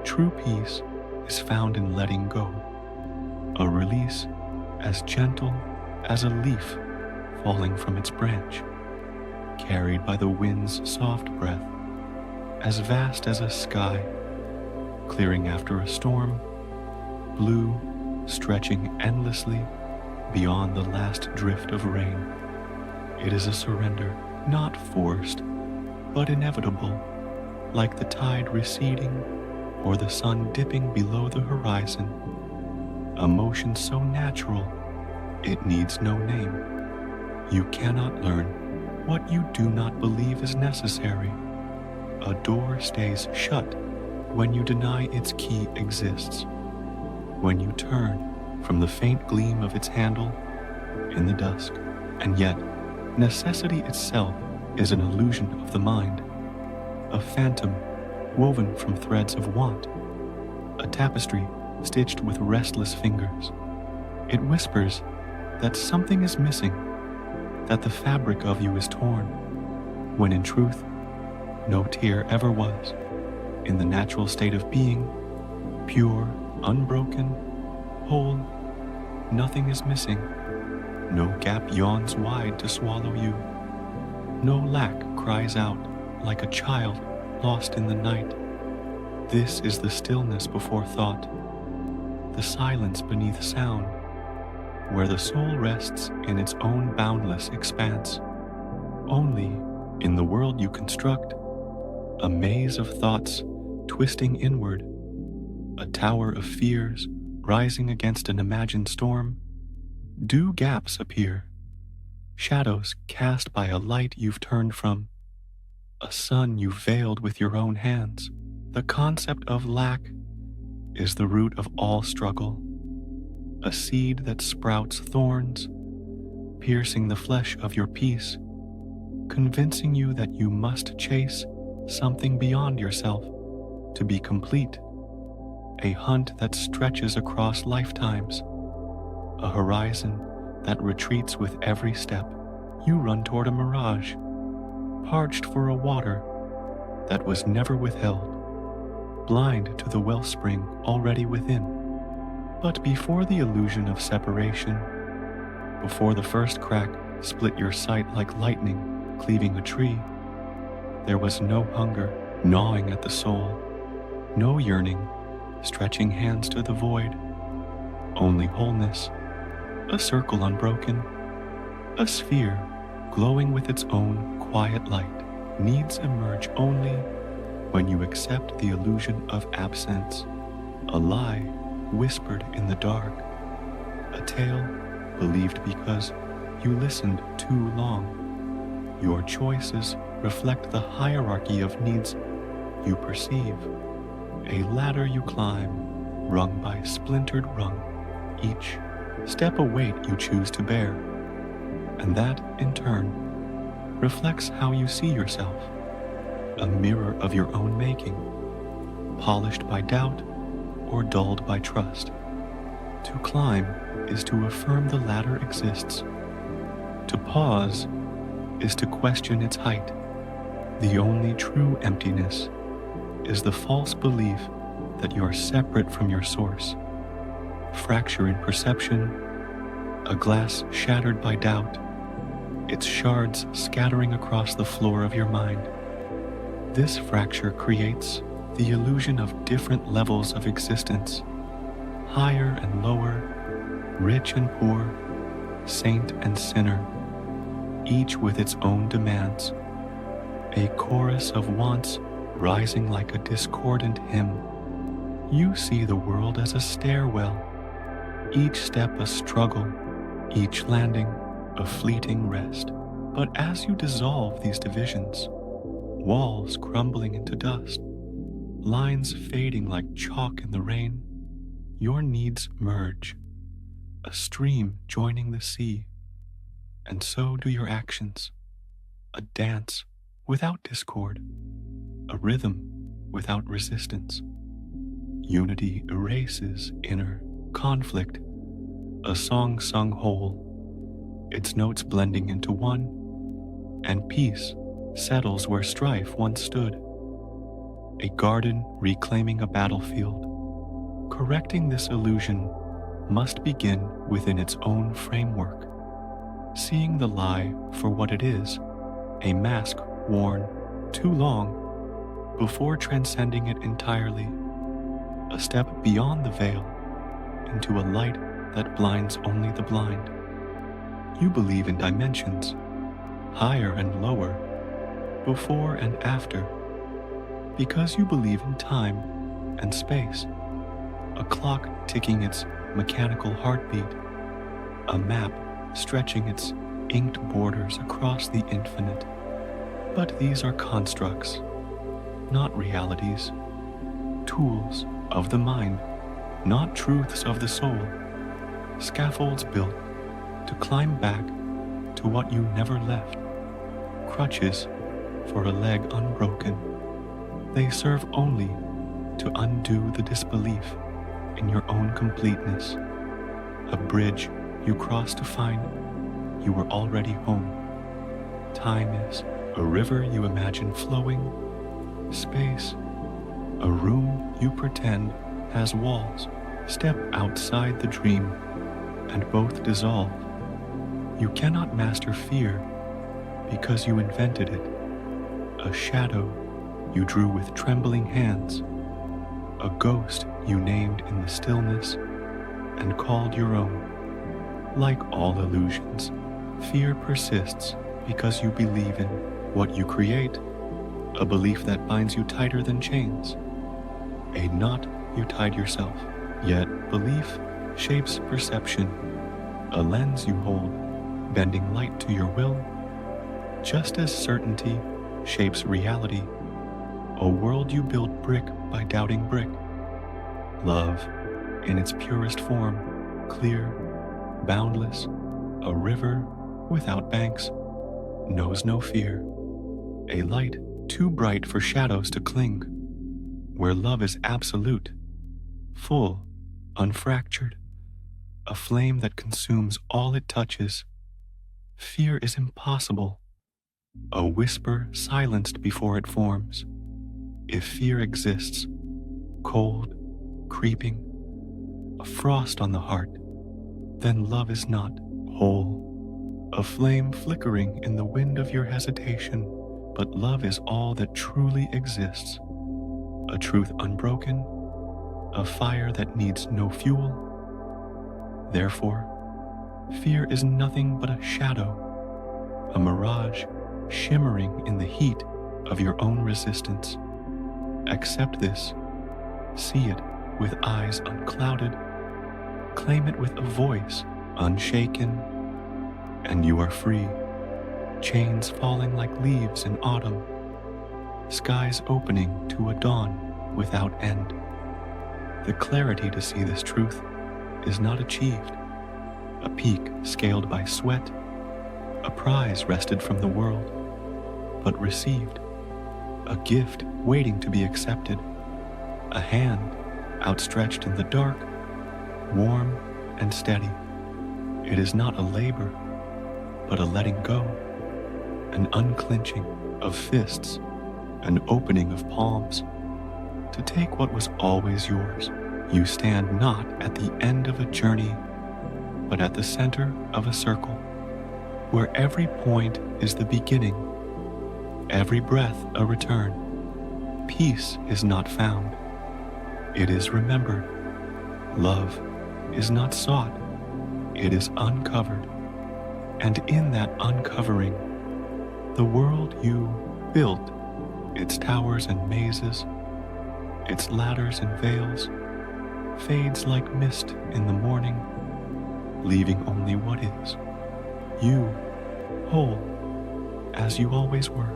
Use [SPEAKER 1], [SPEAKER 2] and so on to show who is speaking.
[SPEAKER 1] True peace is found in letting go, a release as gentle as a leaf falling from its branch, carried by the wind's soft breath, as vast as a sky, clearing after a storm, blue, stretching endlessly beyond the last drift of rain. It is a surrender not forced, but inevitable, like the tide receding or the sun dipping below the horizon. A motion so natural, it needs no name. You cannot learn what you do not believe is necessary. A door stays shut when you deny its key exists, when you turn from the faint gleam of its handle in the dusk. And yet, necessity itself is an illusion of the mind, a phantom woven from threads of want, a tapestry stitched with restless fingers. It whispers that something is missing, that the fabric of you is torn, when in truth, no tear ever was. In the natural state of being, pure, unbroken, whole, nothing is missing. No gap yawns wide to swallow you. No lack cries out like a child lost in the night. This is the stillness before thought, the silence beneath sound, where the soul rests in its own boundless expanse. Only in the world you construct, a maze of thoughts twisting inward, a tower of fears rising against an imagined storm, do gaps appear, shadows cast by a light you've turned from, a sun you've veiled with your own hands. The concept of lack is the root of all struggle, a seed that sprouts thorns, piercing the flesh of your peace, convincing you that you must chase something beyond yourself to be complete, a hunt that stretches across lifetimes, a horizon that retreats with every step. You run toward a mirage, parched for a water that was never withheld, blind to the wellspring already within. But before the illusion of separation, before the first crack split your sight like lightning cleaving a tree, there was no hunger gnawing at the soul, no yearning stretching hands to the void, only wholeness, a circle unbroken, a sphere glowing with its own quiet light. Needs emerge only when you accept the illusion of absence, a lie whispered in the dark, a tale believed because you listened too long. Your choices reflect the hierarchy of needs you perceive, a ladder you climb, rung by splintered rung, each step a weight you choose to bear, and that, in turn, reflects how you see yourself, a mirror of your own making, polished by doubt or dulled by trust. To climb is to affirm the ladder exists. To pause is to question its height. The only true emptiness is the false belief that you are separate from your source. Fracture in perception, a glass shattered by doubt, its shards scattering across the floor of your mind. This fracture creates the illusion of different levels of existence, higher and lower, rich and poor, saint and sinner, each with its own demands, a chorus of wants rising like a discordant hymn. You see the world as a stairwell, each step a struggle, each landing a fleeting rest. But as you dissolve these divisions, walls crumbling into dust, lines fading like chalk in the rain, your needs merge, a stream joining the sea, and so do your actions, a dance without discord, a rhythm without resistance. Unity erases inner conflict, a song sung whole, its notes blending into one, and peace settles where strife once stood. a garden reclaiming a battlefield. Correcting this illusion must begin within its own framework, seeing the lie for what it is, a mask worn too long, before transcending it entirely, a step beyond the veil into a light that blinds only the blind. You believe in dimensions, higher and lower, before and after, because you believe in time and space, a clock ticking its mechanical heartbeat, a map stretching its inked borders across the infinite. But these are constructs, not realities, tools of the mind, not truths of the soul, scaffolds built to climb back to what you never left, crutches for a leg unbroken. They serve only to undo the disbelief in your own completeness, a bridge you cross to find you were already home. Time is a river you imagine flowing, space, a room you pretend has walls. Step outside the dream, and both dissolve. You cannot master fear because you invented it, a shadow you drew with trembling hands, a ghost you named in the stillness and called your own. Like all illusions, fear persists because you believe in what you create, a belief that binds you tighter than chains, a knot you tied yourself. Yet belief shapes perception, a lens you hold, bending light to your will, just as certainty shapes reality, a world you build brick by doubting brick. Love, in its purest form, clear, boundless, a river without banks, knows no fear, a light too bright for shadows to cling, where love is absolute, full, unfractured, a flame that consumes all it touches. Fear is impossible, a whisper silenced before it forms. If fear exists, cold, creeping, a frost on the heart, then love is not whole, a flame flickering in the wind of your hesitation, but love is all that truly exists, a truth unbroken, a fire that needs no fuel. Therefore, fear is nothing but a shadow, a mirage shimmering in the heat of your own resistance. Accept this, see it with eyes unclouded, claim it with a voice unshaken, and you are free. Chains falling like leaves in autumn, skies opening to a dawn without end. The clarity to see this truth is not achieved, a peak scaled by sweat, a prize wrested from the world, but received, a gift waiting to be accepted, a hand outstretched in the dark, warm and steady. It is not a labor, but a letting go, an unclenching of fists, an opening of palms, to take what was always yours. You stand not at the end of a journey, but at the center of a circle, where every point is the beginning, every breath a return. Peace is not found, it is remembered. Love is not sought, it is uncovered. And in that uncovering, the world you built, its towers and mazes, its ladders and veils, fades like mist in the morning, leaving only what is. You, whole, as you always were.